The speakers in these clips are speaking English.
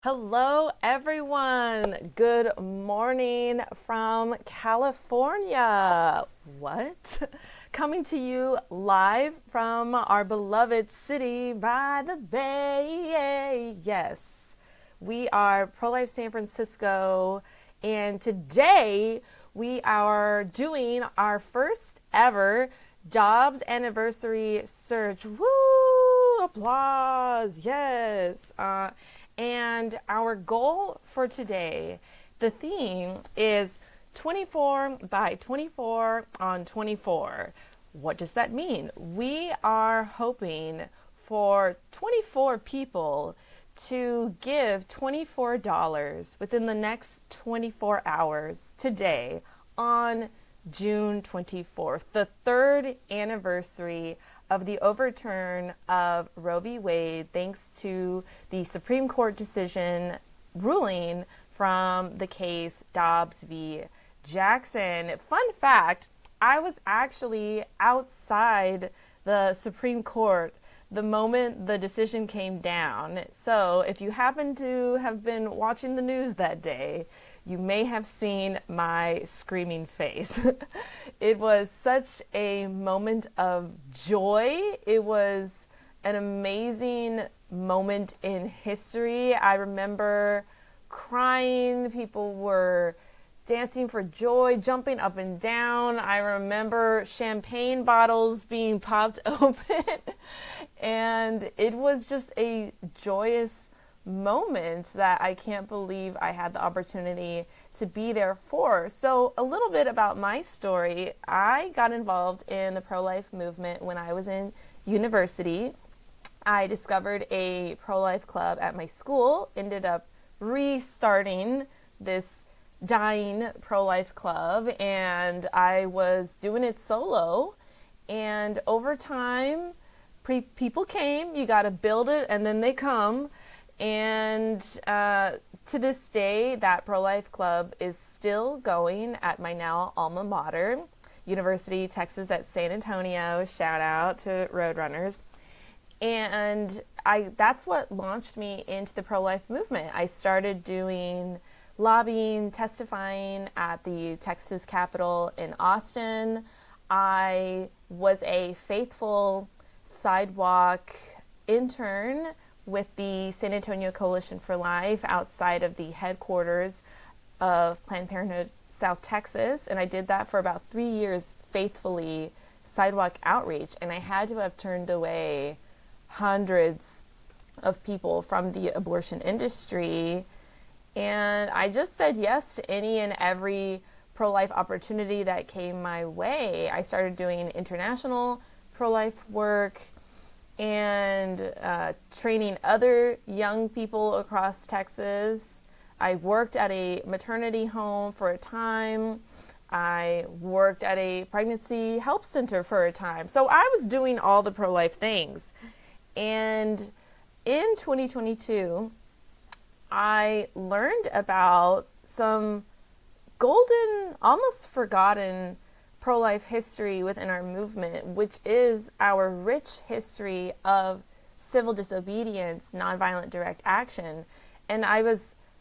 Hello, everyone. Good morning from California. What? Coming to you live from our beloved city by the bay. Yes, we are Pro Life San Francisco, and today we are doing our first ever Dobbs anniversary search. Woo! Applause. Yes. And our goal for today, the theme is 24 by 24 on 24. What does that mean? We are hoping for 24 people to give $24 within the next 24 hours today on June 24th, the third anniversary of the overturn of Roe v. Wade, thanks to the Supreme Court decision ruling from the case Dobbs v. Jackson. Fun fact, I was actually outside the Supreme Court the moment the decision came down. So if you happen to have been watching the news that day, you may have seen my screaming face. It was such a moment of joy. It was an amazing moment in history. I remember crying. People were dancing for joy, jumping up and down. I remember champagne bottles being popped open. And it was just a joyous moment that I can't believe I had the opportunity to be there for. So, a little bit about my story. I got involved in the pro-life movement when I was in university. I discovered a pro-life club at my school, ended up restarting this dying pro-life club, and I was doing it solo. And over time, people came. You got to build it and then they come. And to this day, that pro-life club is still going at my now alma mater, University of Texas at San Antonio. Shout out to Roadrunners. And that's what launched me into the pro-life movement. I started doing lobbying, testifying at the Texas Capitol in Austin. I was a faithful sidewalk intern with the San Antonio Coalition for Life outside of the headquarters of Planned Parenthood South Texas, and I did that for about 3 years faithfully, sidewalk outreach, and I had to have turned away hundreds of people from the abortion industry, and I just said yes to any and every pro-life opportunity that came my way. I started doing international pro-life work and training other young people across Texas. I worked at a maternity home for a time. I worked at a pregnancy help center for a time. So I was doing all the pro-life things. And in 2022, I learned about some golden, almost forgotten pro-life history within our movement, which is our rich history of civil disobedience, nonviolent direct action. And I was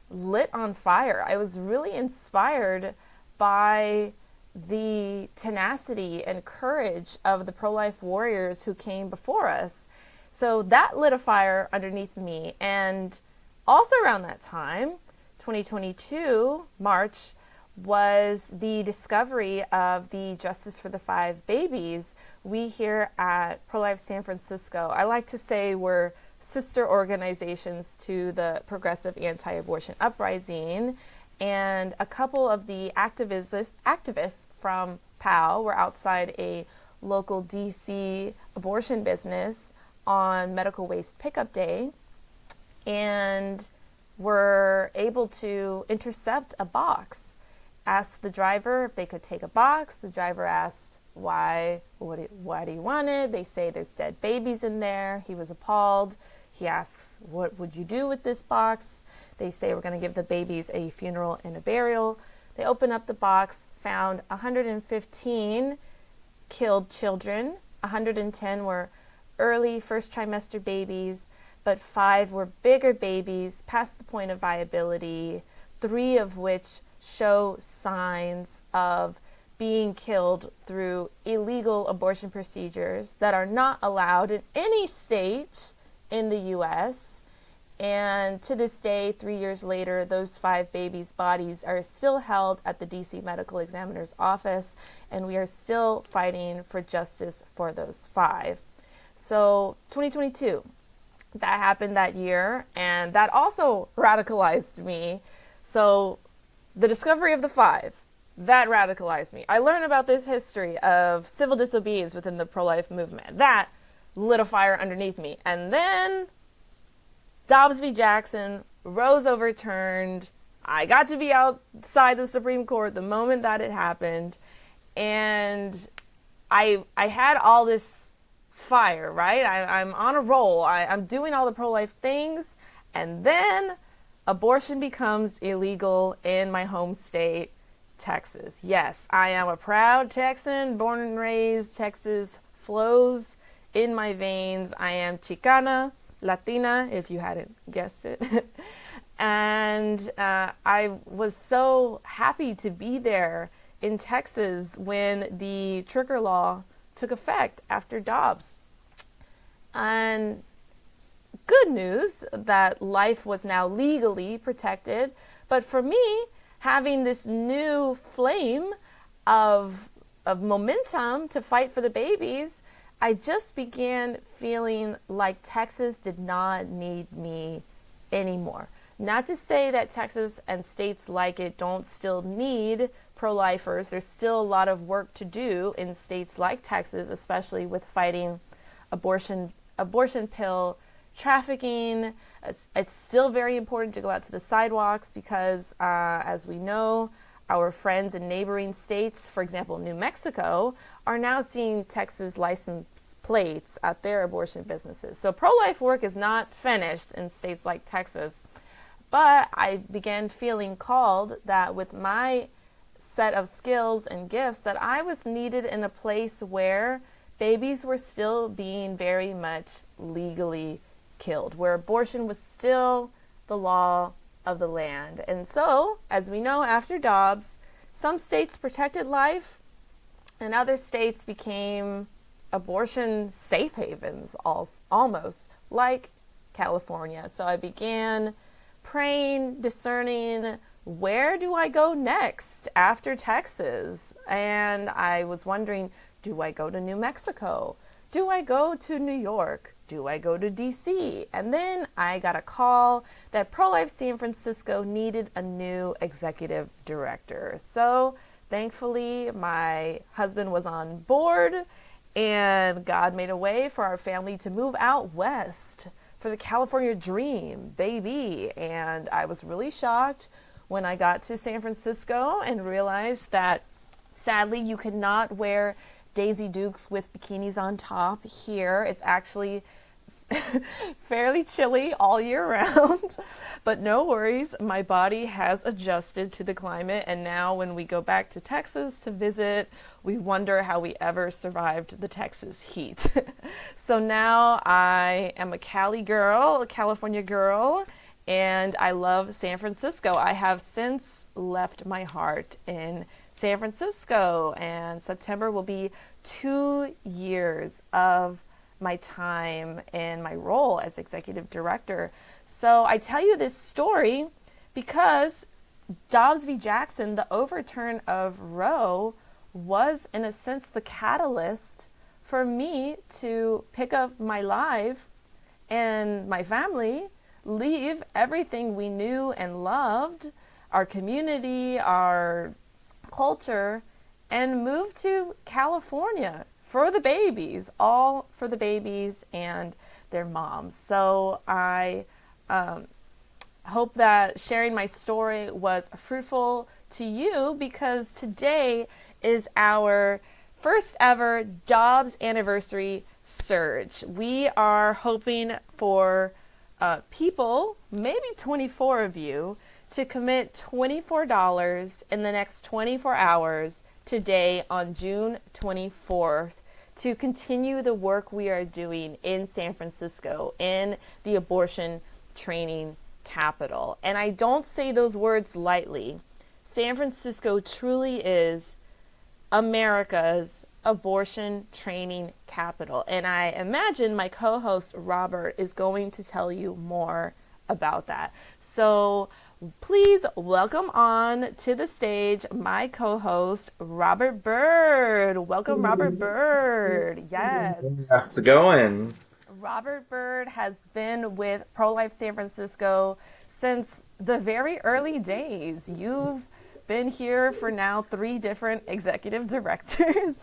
lit on fire. I was really inspired by the tenacity and courage of the pro-life warriors who came before us. So that lit a fire underneath me. And also around that time, 2022, March, was the discovery of the Justice for the Five Babies. We here at Pro-Life San Francisco, I like to say we're sister organizations to the Progressive Anti-Abortion Uprising, and a couple of the activists from POW were outside a local DC abortion business on medical waste pickup day, and were able to intercept a box. Asked the driver if they could take a box. The driver asked why do you want it? They say there's dead babies in there. He was appalled. He asks, what would you do with this box? They say, we're going to give the babies a funeral and a burial. They open up the box, found 115 killed children. 110 were early first trimester babies. but 5 were bigger babies past the point of viability, 3 of which show signs of being killed through illegal abortion procedures that are not allowed in any state in the U.S. And to this day, 3 years later, those 5 babies' bodies are still held at the D.C. Medical Examiner's office, and we are still fighting for justice for those 5. So 2022, that happened that year, and that also radicalized me. So the discovery of the 5, that radicalized me. I learned about this history of civil disobedience within the pro-life movement. That lit a fire underneath me. And then Dobbs v. Jackson, Roe's overturned. I got to be outside the Supreme Court the moment that it happened. And I had all this fire, right? I'm on a roll. I'm doing all the pro-life things. And then abortion becomes illegal in my home state, Texas. Yes, I am a proud Texan, born and raised. Texas flows in my veins. I am Chicana, Latina, if you hadn't guessed it. And I was so happy to be there in Texas when the trigger law took effect after Dobbs. And good news that life was now legally protected. But for me, having this new flame of momentum to fight for the babies, I just began feeling like Texas did not need me anymore. Not to say that Texas and states like it don't still need pro-lifers. There's still a lot of work to do in states like Texas, especially with fighting abortion pill trafficking. It's still very important to go out to the sidewalks because, as we know, our friends in neighboring states, for example, New Mexico, are now seeing Texas license plates at their abortion businesses. So pro-life work is not finished in states like Texas. But I began feeling called that with my set of skills and gifts that I was needed in a place where babies were still being very much legally killed, where abortion was still the law of the land. And so, as we know, after Dobbs, some states protected life and other states became abortion safe havens, almost like California. So I began praying, discerning, where do I go next after Texas? And I was wondering, do I go to New Mexico? Do I go to New York? Do I go to DC? And then I got a call that Pro-Life San Francisco needed a new executive director. So thankfully, my husband was on board and God made a way for our family to move out west for the California dream, baby. And I was really shocked when I got to San Francisco and realized that sadly you could not wear Daisy Dukes with bikinis on top here. It's actually fairly chilly all year round, but no worries. My body has adjusted to the climate, and now when we go back to Texas to visit, we wonder how we ever survived the Texas heat. So now I am a Cali girl, a California girl, and I love San Francisco. I have since left my heart in San Francisco, and September will be 2 years of my time in my role as executive director. So I tell you this story because Dobbs v. Jackson, the overturn of Roe, was in a sense the catalyst for me to pick up my life and my family, leave everything we knew and loved, our community, our culture, and move to California for the babies, all for the babies and their moms. So I hope that sharing my story was fruitful to you, because today is our first ever Dobbs anniversary surge. We are hoping for people, maybe 24 of you, to commit $24 in the next 24 hours today on June 24th to continue the work we are doing in San Francisco in the abortion training capital. And I don't say those words lightly. San Francisco truly is America's abortion training capital. And I imagine my co host Robert is going to tell you more about that. So please welcome on to the stage my co host Robert Bird. Welcome, Robert Bird. Yes. How's it going? Robert Bird has been with Pro Life San Francisco since the very early days. You've been here for now 3 different executive directors,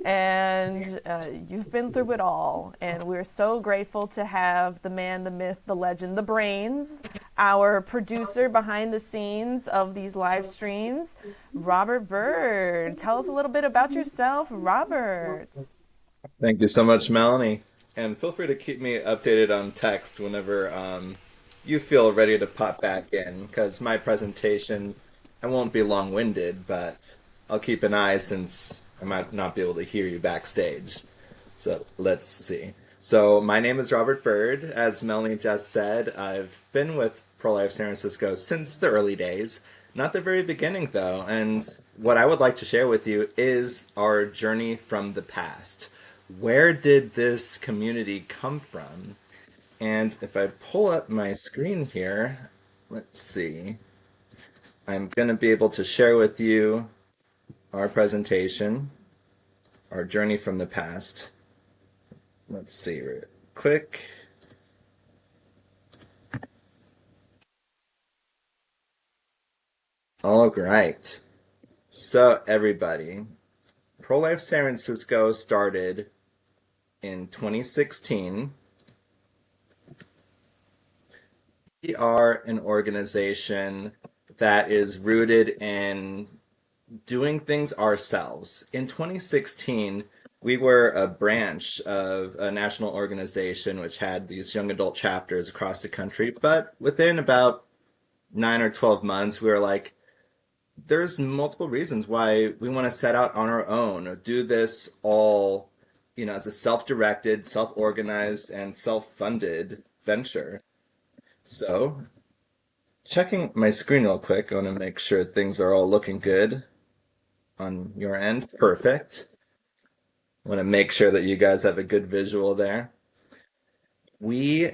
and you've been through it all. And we're so grateful to have the man, the myth, the legend, the brains, our producer behind the scenes of these live streams, Robert Bird. Tell us a little bit about yourself, Robert. Thank you so much, Melanie. And feel free to keep me updated on text whenever you feel ready to pop back in, because my presentation, I won't be long-winded, but I'll keep an eye since I might not be able to hear you backstage. So let's see. So my name is Robert Bird. As Melanie just said, I've been with Pro-Life San Francisco since the early days. Not the very beginning, though. And what I would like to share with you is our journey from the past. Where did this community come from? And if I pull up my screen here, let's see. I'm going to be able to share with you our presentation, our journey from the past. Let's see real quick. All right. So everybody, Pro-Life San Francisco started in 2016. We are an organization that is rooted in doing things ourselves. In 2016, we were a branch of a national organization which had these young adult chapters across the country, but within about 9 or 12 months, we were like, there's multiple reasons why we want to set out on our own, or do this all, as a self-directed, self-organized, and self-funded venture. So, checking my screen real quick, I want to make sure things are all looking good on your end. Perfect. I want to make sure that you guys have a good visual there. We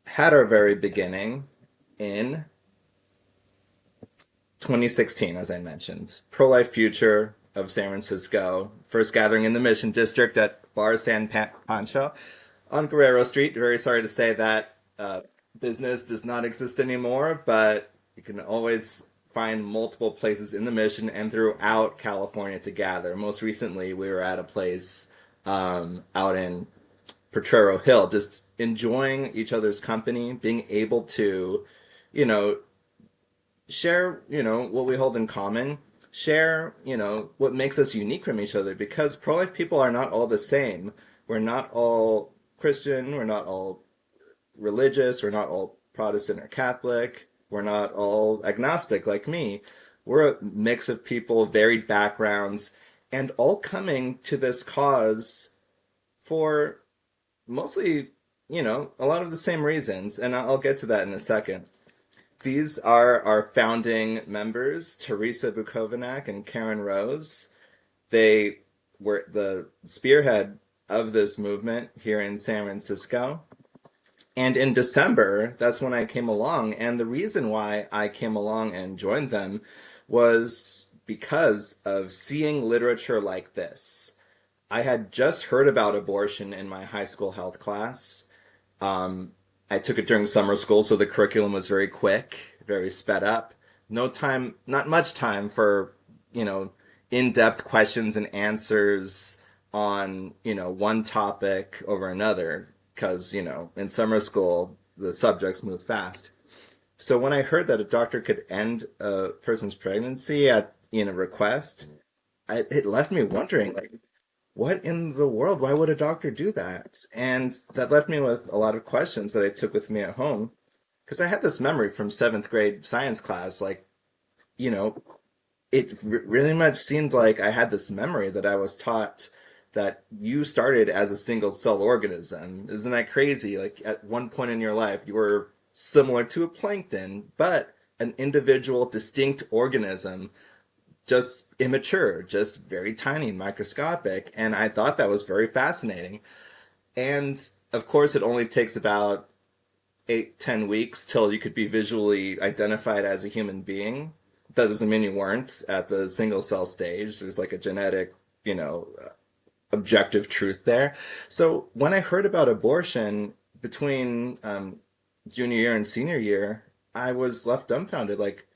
had our very beginning in 2016, as I mentioned. Pro-Life Future of San Francisco, first gathering in the Mission District at Bar San Pancho on Guerrero Street. Very sorry to say that business does not exist anymore, but you can always find multiple places in the Mission and throughout California to gather. Most recently, we were at a place out in Potrero Hill, just enjoying each other's company, being able to, share, what we hold in common, share, what makes us unique from each other, because pro-life people are not all the same. We're not all Christian, we're not all religious, we're not all Protestant or Catholic, we're not all agnostic like me. We're a mix of people, varied backgrounds, and all coming to this cause for mostly, a lot of the same reasons, and I'll get to that in a second. These are our founding members, Teresa Bukovinak and Karen Rose. They were the spearhead of this movement here in San Francisco. And in December, that's when I came along. And the reason why I came along and joined them was because of seeing literature like this. I had just heard about abortion in my high school health class. I took it during summer school, so the curriculum was very quick, very sped up. No time, not much time for, in-depth questions and answers on, one topic over another. Because, in summer school, the subjects move fast. So when I heard that a doctor could end a person's pregnancy at, request, it left me wondering, what in the world? Why would a doctor do that? And that left me with a lot of questions that I took with me at home. Because I had this memory from 7th grade science class, it really much seemed like I had this memory that I was taught that you started as a single cell organism. Isn't that crazy? Like at one point in your life, you were similar to a plankton, but an individual, distinct organism, just immature, just very tiny, microscopic. And I thought that was very fascinating. And of course, it only takes about 8, 10 weeks till you could be visually identified as a human being. That doesn't mean you weren't at the single cell stage. There's like a genetic, objective truth there. So when I heard about abortion between junior year and senior year, I was left dumbfounded. Like,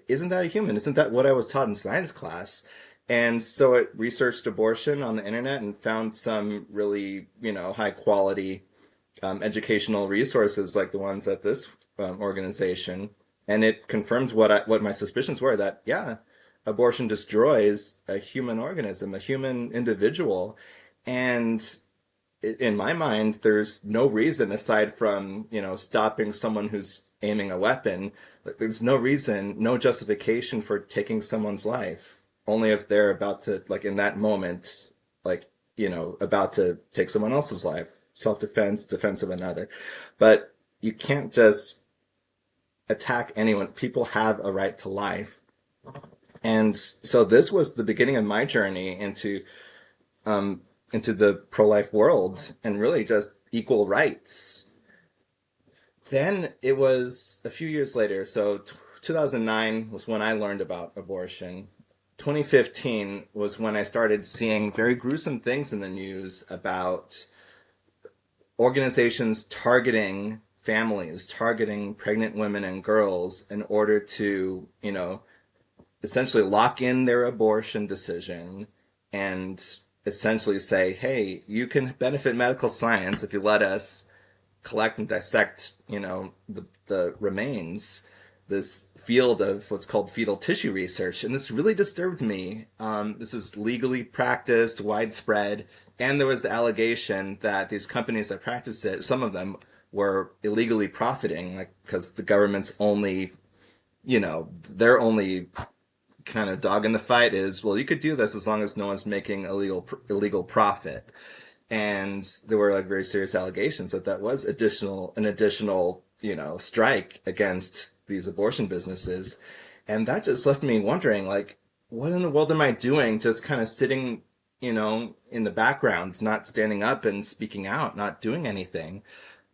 isn't that a human? Isn't that what I was taught in science class? And so I researched abortion on the internet and found some really, high quality educational resources like the ones at this organization, and it confirmed what my suspicions were, that yeah, abortion destroys a human organism, a human individual, and in my mind, there's no reason aside from stopping someone who's aiming a weapon. There's no reason, no justification for taking someone's life. Only if they're about to, like in that moment, like about to take someone else's life, self-defense, defense of another. But you can't just attack anyone. People have a right to life. And so this was the beginning of my journey into the pro-life world and really just equal rights. Then it was a few years later, so 2009 was when I learned about abortion. 2015 was when I started seeing very gruesome things in the news about organizations targeting families, targeting pregnant women and girls in order to, essentially lock in their abortion decision and essentially say, hey, you can benefit medical science if you let us collect and dissect, the remains, this field of what's called fetal tissue research. And this really disturbed me. This is legally practiced, widespread, and there was the allegation that these companies that practice it, some of them were illegally profiting, like because the government's only, their only kind of dog in the fight is, well, you could do this as long as no one's making illegal profit. And there were like very serious allegations that was an additional, strike against these abortion businesses. And that just left me wondering, like, what in the world am I doing? Just kind of sitting, in the background, not standing up and speaking out, not doing anything.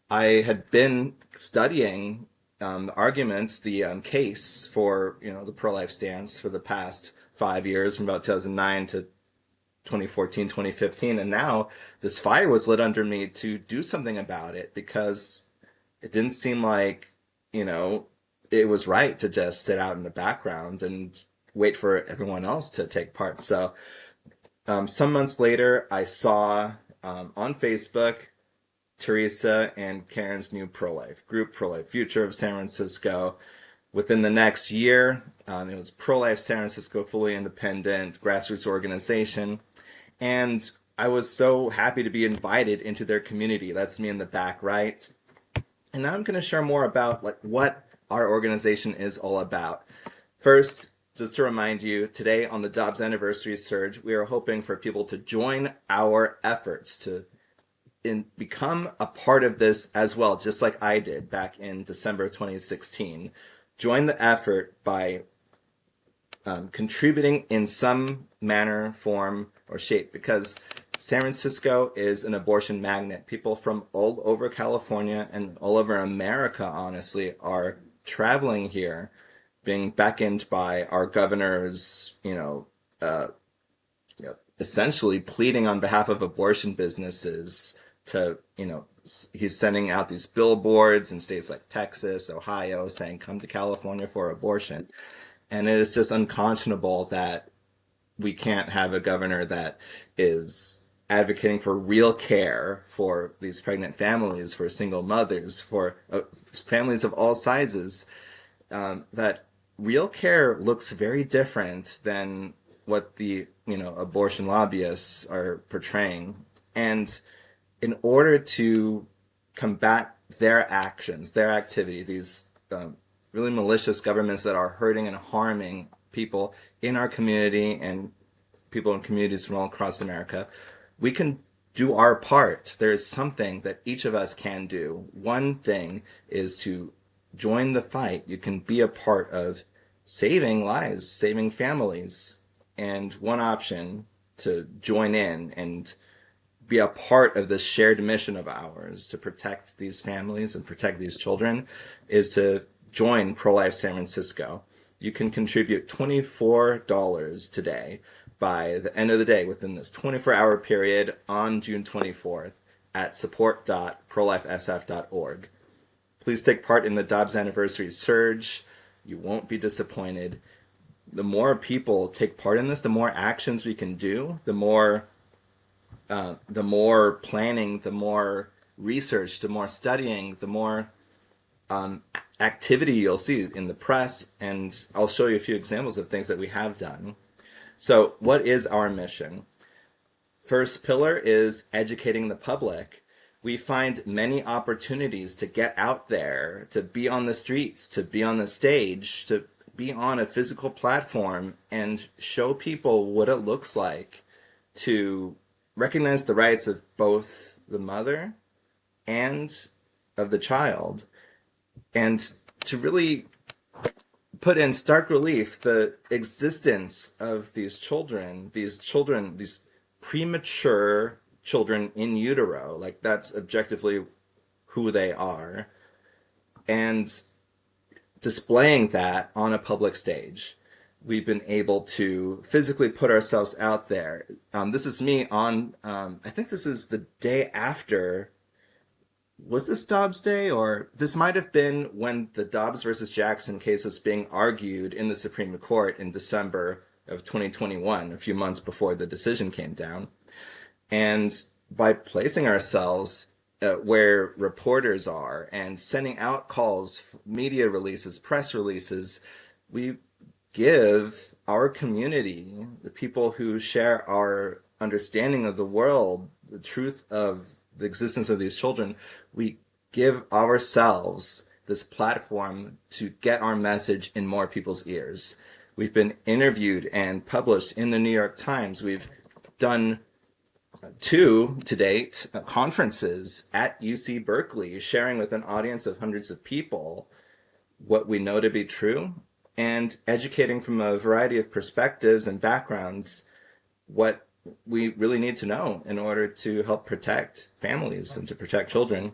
I had been studying arguments, the case for, the pro-life stance for the past 5 years, from about 2009 to 2014, 2015. And now this fire was lit under me to do something about it, because it didn't seem like, it was right to just sit out in the background and wait for everyone else to take part. So some months later, I saw on Facebook Teresa and Karen's new pro-life group, Pro-Life Future of San Francisco. Within the next year, it was Pro-Life San Francisco, fully independent grassroots organization. And I was so happy to be invited into their community. That's me in the back right. And now I'm going to share more about what our organization is all about. First, just to remind you, today on the Dobbs Anniversary Surge, we are hoping for people to join our efforts to become a part of this as well, just like I did back in December 2016. Join the effort by contributing in some manner, form, or shape, because San Francisco is an abortion magnet. People from all over California and all over America, honestly, are traveling here, being beckoned by our governor's, essentially pleading on behalf of abortion businesses to, he's sending out these billboards in states like Texas, Ohio, saying, come to California for abortion. And it is just unconscionable that we can't have a governor that is advocating for real care for these pregnant families, for single mothers, for families of all sizes. That real care looks very different than what the abortion lobbyists are portraying. And in order to combat their actions, their activity, these really malicious governments that are hurting and harming people in our community and people in communities from all across America, we can do our part. There is something that each of us can do. One thing is to join the fight. You can be a part of saving lives, saving families. And one option to join in and be a part of this shared mission of ours to protect these families and protect these children is to join Pro-Life San Francisco. You can contribute $24 today by the end of the day within this 24-hour period on June 24th at support.prolifesf.org. Please take part in the Dobbs Anniversary Surge. You won't be disappointed. The more people take part in this, the more actions we can do, the more planning, the more research, the more studying, the more activity you'll see in the press. And I'll show you a few examples of things that we have done. So what is our mission? First pillar is educating the public. We find many opportunities to get out there, to be on the streets, to be on the stage, to be on a physical platform and show people what it looks like to recognize the rights of both the mother and of the child, and to really put in stark relief the existence of these premature children in utero, like that's objectively who they are, and displaying that on a public stage. We've been able to physically put ourselves out there. This is me on, I think this is the day after, was this Dobbs Day? Or this might have been when the Dobbs versus Jackson case was being argued in the Supreme Court in December of 2021, a few months before the decision came down. And by placing ourselves where reporters are and sending out calls, media releases, press releases, we give our community, the people who share our understanding of the world, the truth of the existence of these children, we give ourselves this platform to get our message in more people's ears. We've been interviewed and published in the New York Times. We've done two, to date, conferences at UC Berkeley, sharing with an audience of hundreds of people what we know to be true, and educating from a variety of perspectives and backgrounds what we really need to know in order to help protect families and to protect children.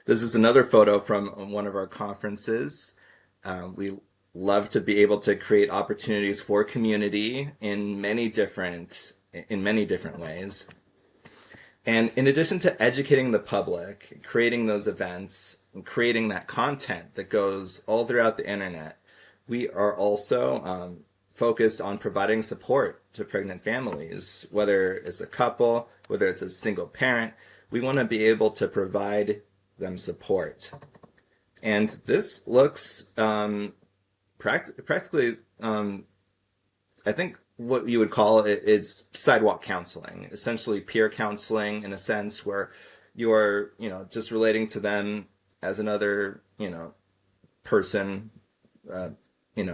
This is another photo from one of our conferences. We love to be able to create opportunities for community in many different ways. And in addition to educating the public, creating those events, and creating that content that goes all throughout the internet, we are also focused on providing support to pregnant families, whether it's a couple, whether it's a single parent. We want to be able to provide them support. And this looks practically, I think what you would call it is sidewalk counseling, essentially peer counseling in a sense where you're, just relating to them as another, person,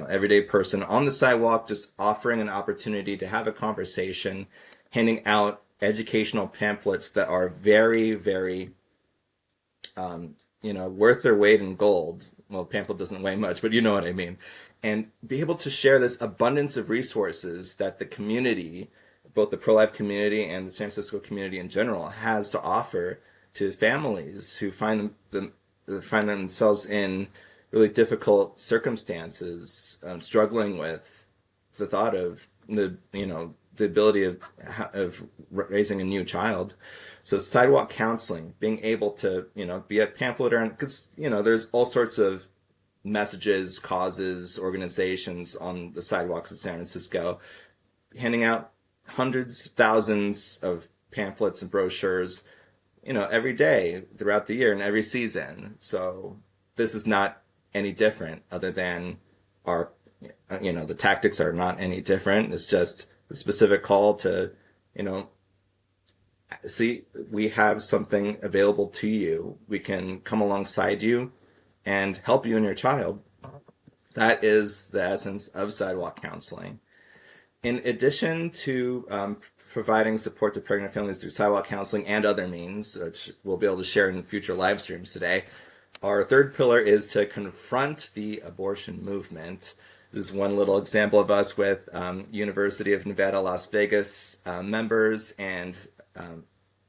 everyday person on the sidewalk, just offering an opportunity to have a conversation, handing out educational pamphlets that are very, very, worth their weight in gold. Well, pamphlet doesn't weigh much, but you know what I mean. And be able to share this abundance of resources that the community, both the pro-life community and the San Francisco community in general, has to offer to families who find themselves in really difficult circumstances, struggling with the thought of the ability of raising a new child. So sidewalk counseling, being able to be a pamphleteer, because there's all sorts of messages, causes, organizations on the sidewalks of San Francisco, handing out hundreds, thousands of pamphlets and brochures, every day throughout the year and every season. So this is not any different, other than our, the tactics are not any different. It's just the specific call to, see, we have something available to you. We can come alongside you and help you and your child. That is the essence of sidewalk counseling. In addition to providing support to pregnant families through sidewalk counseling and other means, which we'll be able to share in future live streams today. Our third pillar is to confront the abortion movement. This is one little example of us with University of Nevada, Las Vegas members and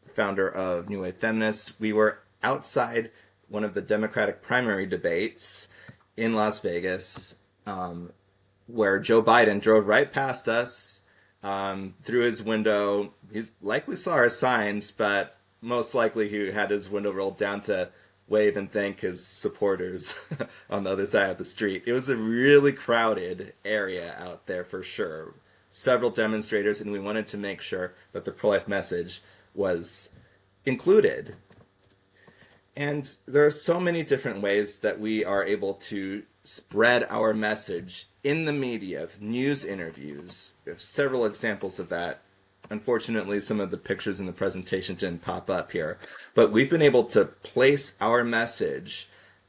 founder of New Wave Feminists. We were outside one of the Democratic primary debates in Las Vegas, where Joe Biden drove right past us through his window. He likely saw our signs, but most likely he had his window rolled down to wave and thank his supporters on the other side of the street. It was a really crowded area out there for sure. Several demonstrators, and we wanted to make sure that the pro-life message was included. And there are so many different ways that we are able to spread our message in the media, news interviews. We have several examples of that. Unfortunately, some of the pictures in the presentation didn't pop up here. But we've been able to place our message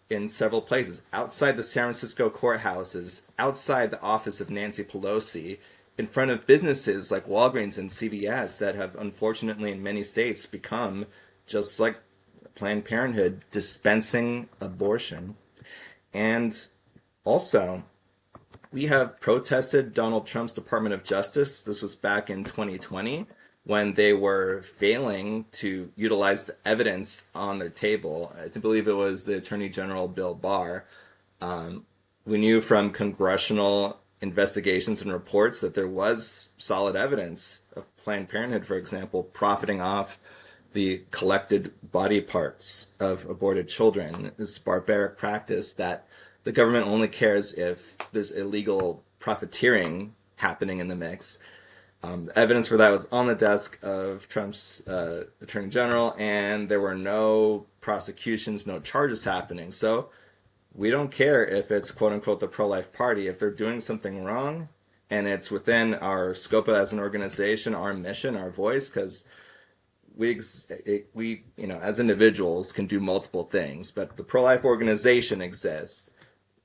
in several places. Outside the San Francisco courthouses, outside the office of Nancy Pelosi, in front of businesses like Walgreens and CVS that have unfortunately in many states become just like Planned Parenthood, dispensing abortion. And also, we have protested Donald Trump's Department of Justice. This was back in 2020 when they were failing to utilize the evidence on their table. I believe it was the Attorney General Bill Barr. We knew from congressional investigations and reports that there was solid evidence of Planned Parenthood, for example, profiting off the collected body parts of aborted children. This barbaric practice that the government only cares if there's illegal profiteering happening in the mix. The evidence for that was on the desk of Trump's Attorney General, and there were no prosecutions, no charges happening. So we don't care if it's quote-unquote the pro-life party. If they're doing something wrong and it's within our scope as an organization, our mission, our voice, because we, as individuals can do multiple things, but the pro-life organization exists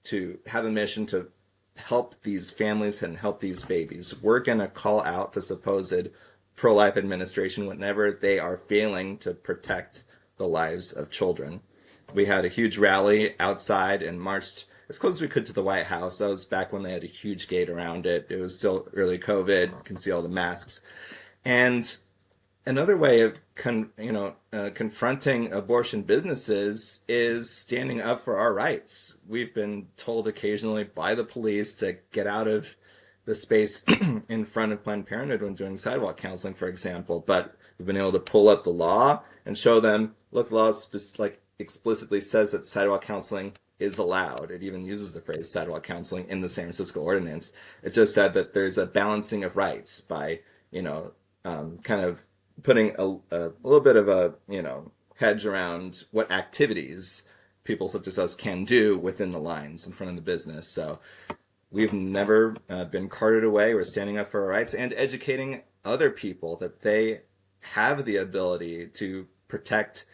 to have a mission to help these families and help these babies. We're going to call out the supposed pro-life administration whenever they are failing to protect the lives of children. We had a huge rally outside and marched as close as we could to the White House. That was back when they had a huge gate around it. It was still early COVID. You can see all the masks. And another way of confronting abortion businesses is standing up for our rights. We've been told occasionally by the police to get out of the space in front of Planned Parenthood when doing sidewalk counseling, for example. But we've been able to pull up the law and show them, look, the law explicitly says that sidewalk counseling is allowed. It even uses the phrase sidewalk counseling in the San Francisco ordinance. It just said that there's a balancing of rights by, kind of putting a little bit of a, hedge around what activities people such as us can do within the lines in front of the business. So we've never been carted away. We're standing up for our rights and educating other people that they have the ability to protect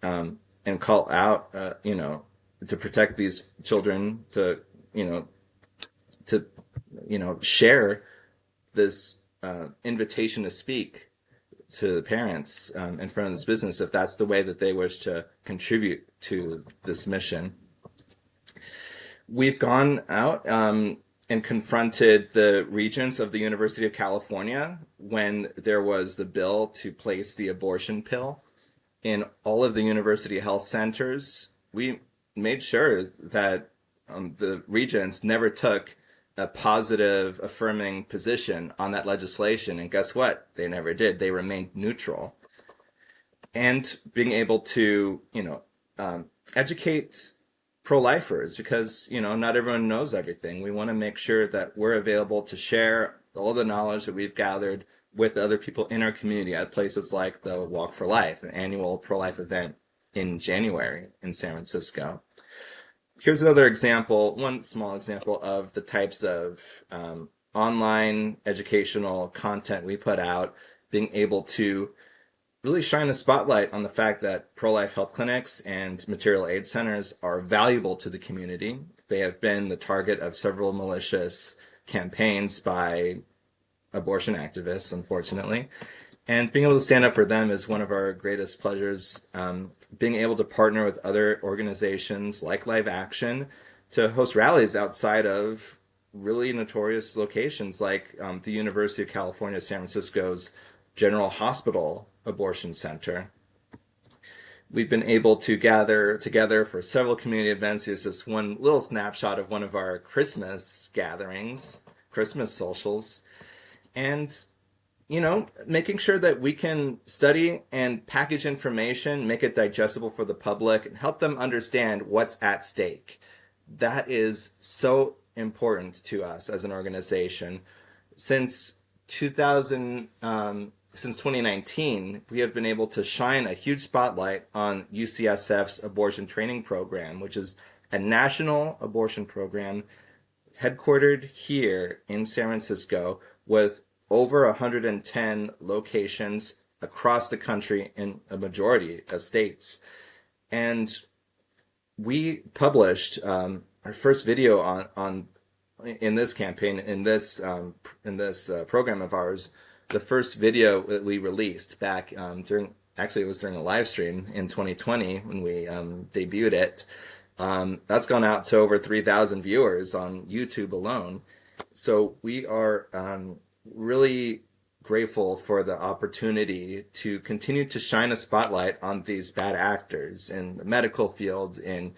and call out, to protect these children, to share this invitation to speak to the parents in front of this business if that's the way that they wish to contribute to this mission. We've gone out and confronted the regents of the University of California when there was the bill to place the abortion pill in all of the university health centers. We made sure that the regents never took a positive, affirming position on that legislation. And guess what? They never did. They remained neutral. And being able to, educate pro-lifers, because, not everyone knows everything. We want to make sure that we're available to share all the knowledge that we've gathered with other people in our community at places like the Walk for Life, an annual pro-life event in January in San Francisco. Here's another example, one small example of the types of online educational content we put out, being able to really shine a spotlight on the fact that pro-life health clinics and material aid centers are valuable to the community. They have been the target of several malicious campaigns by abortion activists, unfortunately. And being able to stand up for them is one of our greatest pleasures. Being able to partner with other organizations like Live Action to host rallies outside of really notorious locations like the University of California, San Francisco's General Hospital Abortion Center. We've been able to gather together for several community events. Here's just one little snapshot of one of our Christmas gatherings, Christmas socials. And making sure that we can study and package information, make it digestible for the public, and help them understand what's at stake. That is so important to us as an organization. Since 2019, we have been able to shine a huge spotlight on UCSF's abortion training program, which is a national abortion program headquartered here in San Francisco with over 110 locations across the country in a majority of states. And we published our first video on in this campaign, in this program of ours. The first video that we released back during a live stream in 2020 when we debuted it. That's gone out to over 3,000 viewers on YouTube alone. So we are really grateful for the opportunity to continue to shine a spotlight on these bad actors in the medical field, in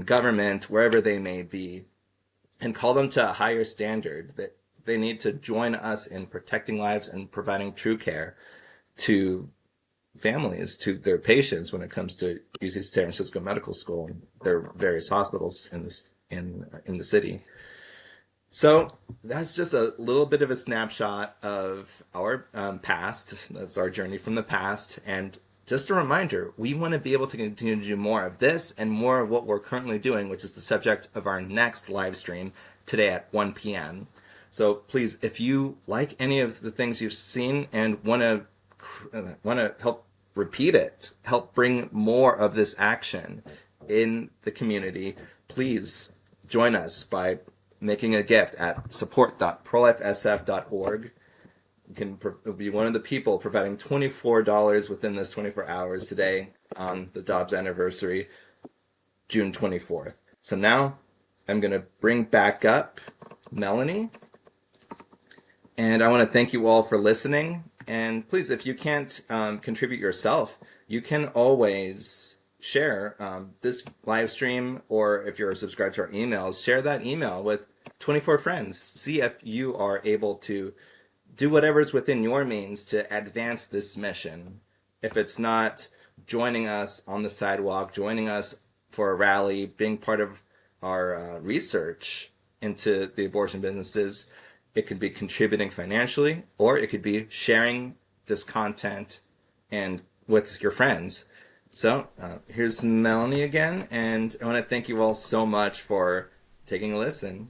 government, wherever they may be, and call them to a higher standard, that they need to join us in protecting lives and providing true care to families, to their patients when it comes to UC San Francisco Medical School and their various hospitals in the city. So that's just a little bit of a snapshot of our past. That's our journey from the past. And just a reminder, we want to be able to continue to do more of this and more of what we're currently doing, which is the subject of our next live stream today at 1 p.m. So please, if you like any of the things you've seen and want to help repeat it, help bring more of this action in the community, please join us by making a gift at support.prolifesf.org. You can be one of the people providing $24 within this 24 hours today on the Dobbs anniversary, June 24th. So now I'm going to bring back up Melanie. And I want to thank you all for listening. And please, if you can't contribute yourself, you can always share this live stream, or if you're subscribed to our emails, share that email with 24 friends. See if you are able to do whatever's within your means to advance this mission. If it's not joining us on the sidewalk, joining us for a rally, being part of our research into the abortion businesses, it could be contributing financially, or it could be sharing this content and with your friends. So here's Melanie again, and I want to thank you all so much for taking a listen.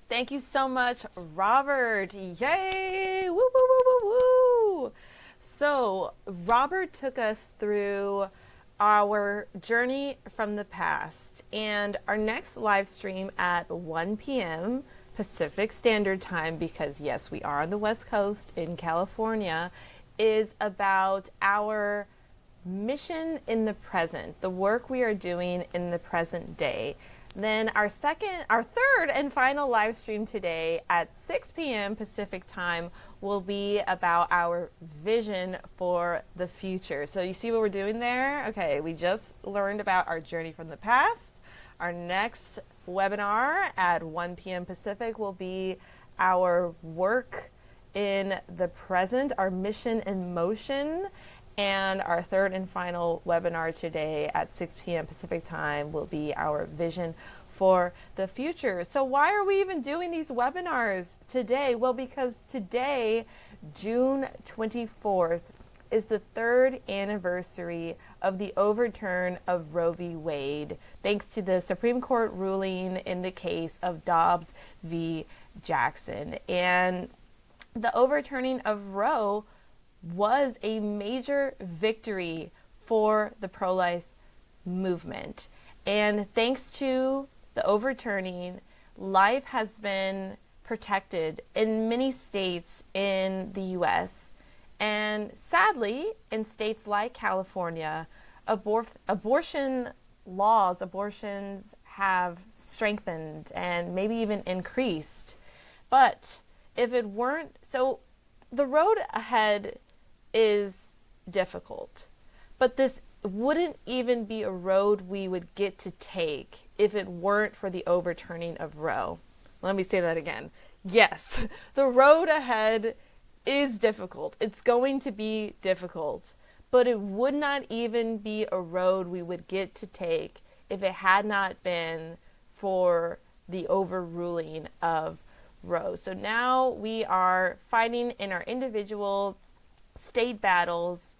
Thank you so much, Robert. Yay! Woo, woo, woo, woo, woo. So Robert took us through our journey from the past, and our next live stream at 1 p.m. Pacific Standard Time, because yes, we are on the West Coast in California, is about our mission in the present, the work we are doing in the present day. Then our third and final live stream today at 6 p.m. Pacific Time will be about our vision for the future. So you see what we're doing there? Okay, we just learned about our journey from the past. Our next webinar at 1 p.m. Pacific will be our work in the present, our mission in motion. And our third and final webinar today at 6 p.m. Pacific Time will be our vision for the future. So why are we even doing these webinars today? Well, because today, June 24th, is the third anniversary of the overturn of Roe v. Wade, thanks to the Supreme Court ruling in the case of Dobbs v. Jackson. And the overturning of Roe was a major victory for the pro-life movement. And thanks to the overturning, life has been protected in many states in the US. And sadly, in states like California, abortion laws, abortions have strengthened and maybe even increased. But if it weren't, so the road ahead is difficult. But this wouldn't even be a road we would get to take if it weren't for the overturning of Roe. Let me say that again. Yes, the road ahead is difficult. It's going to be difficult, but it would not even be a road we would get to take if it had not been for the overruling of Roe. So now we are fighting in our individual state battles.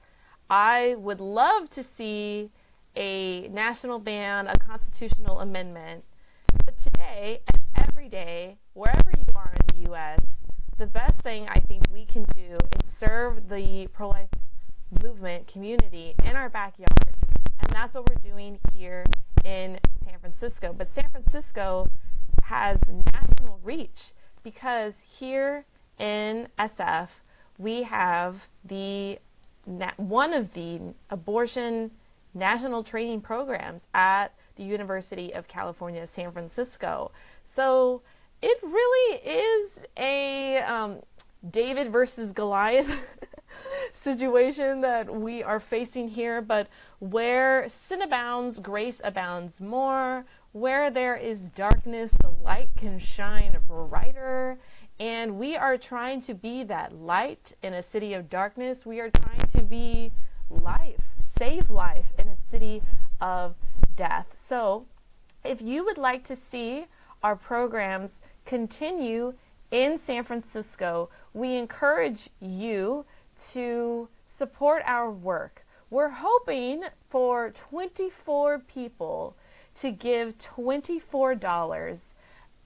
I would love to see a national ban, a constitutional amendment. But today and every day, wherever you are in the U.S., the best thing I think we can do is serve the pro-life movement community in our backyards. And that's what we're doing here in San Francisco. But San Francisco has national reach because here in SF, we have one of the abortion national training programs at the University of California, San Francisco. So it really is a David versus Goliath situation that we are facing here, but where sin abounds, grace abounds more. Where there is darkness, the light can shine brighter. And we are trying to be that light in a city of darkness. We are trying to be life, save life in a city of death. So if you would like to see our programs continue in San Francisco, we encourage you to support our work. We're hoping for 24 people to give $24.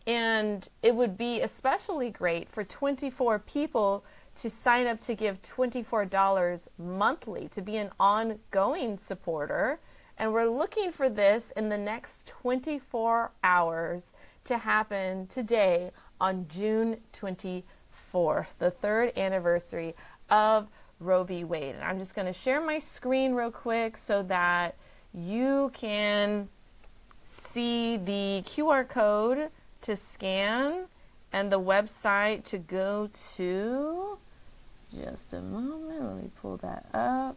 And it would be especially great for 24 people to sign up to give $24 monthly to be an ongoing supporter. And we're looking for this in the next 24 hours to happen today on June 24th, the third anniversary of Roe v. Wade. And I'm just going to share my screen real quick so that you can see the QR code to scan and the website to go to. Just a moment, let me pull that up.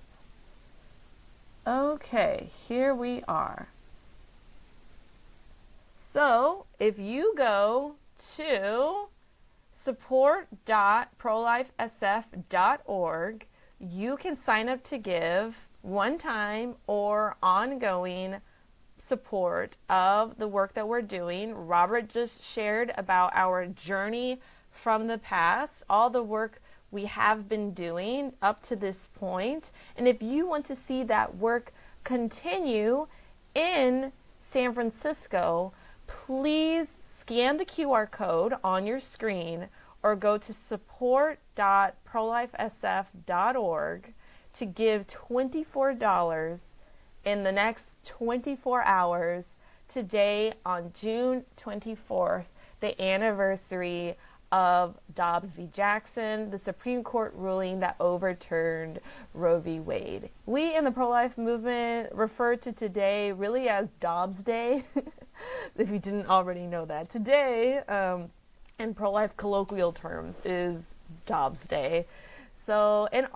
Okay, here we are. So if you go to support.prolifesf.org, you can sign up to give one-time or ongoing support of the work that we're doing. Robert just shared about our journey from the past, all the work we have been doing up to this point. And if you want to see that work continue in San Francisco, please scan the QR code on your screen or go to support.prolifesf.org to give $24 in the next 24 hours today on June 24th, the anniversary of Dobbs v. Jackson, the Supreme Court ruling that overturned Roe v. Wade. We in the pro-life movement refer to today really as Dobbs Day, if you didn't already know that. Today, in pro-life colloquial terms, is Dobbs Day. So in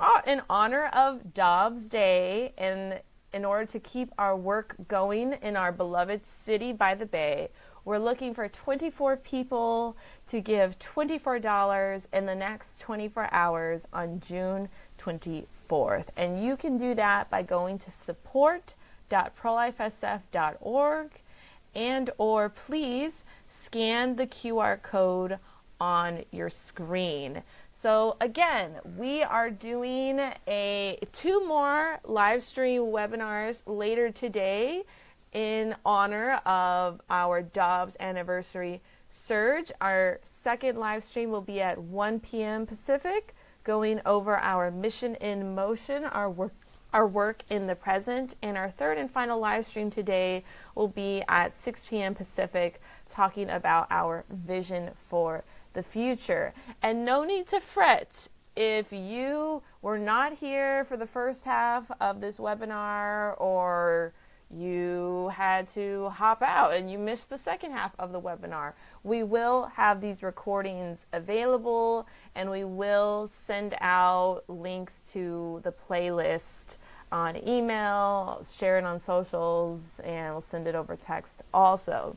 honor of Dobbs Day, and in order to keep our work going in our beloved city by the bay, we're looking for 24 people to give $24 in the next 24 hours on June 24th. And you can do that by going to support.prolifesf.org and or please scan the QR code on your screen. So again, we are doing two more live stream webinars later today in honor of our Dobbs anniversary surge. Our second live stream will be at 1 p.m. Pacific, going over our mission in motion, our work in the present. And our third and final live stream today will be at 6 p.m. Pacific, talking about our vision for the future. And no need to fret if you were not here for the first half of this webinar, or you had to hop out and you missed the second half of the webinar. We will have these recordings available, and we will send out links to the playlist on email, share it on socials, and we'll send it over text also.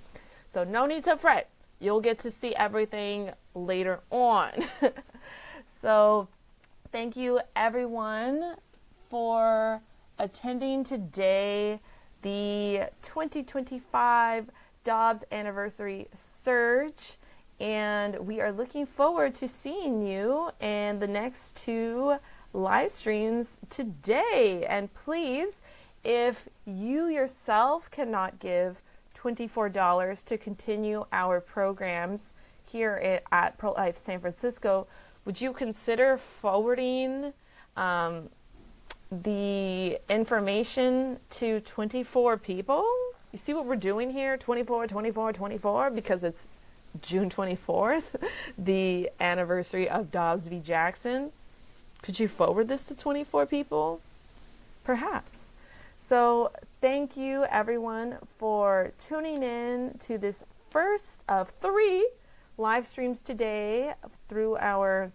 So no need to fret. You'll get to see everything later on. So thank you everyone for attending today, the 2025 Dobbs Anniversary Surge, and we are looking forward to seeing you in the next 2 live streams today. And please, if you yourself cannot give $24 to continue our programs here at Pro-Life San Francisco, would you consider forwarding the information to 24 people? You see what we're doing here? 24, 24, 24, because it's June 24th, the anniversary of Dobbs v. Jackson. Could you forward this to 24 people? Perhaps. So thank you everyone for tuning in to this first of 3 live streams today through our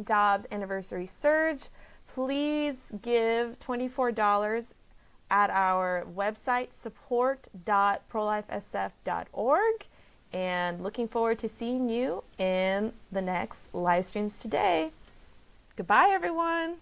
Dobbs Anniversary Surge. Please give $24 at our website, support.prolifesf.org, and looking forward to seeing you in the next live streams today. Goodbye, everyone.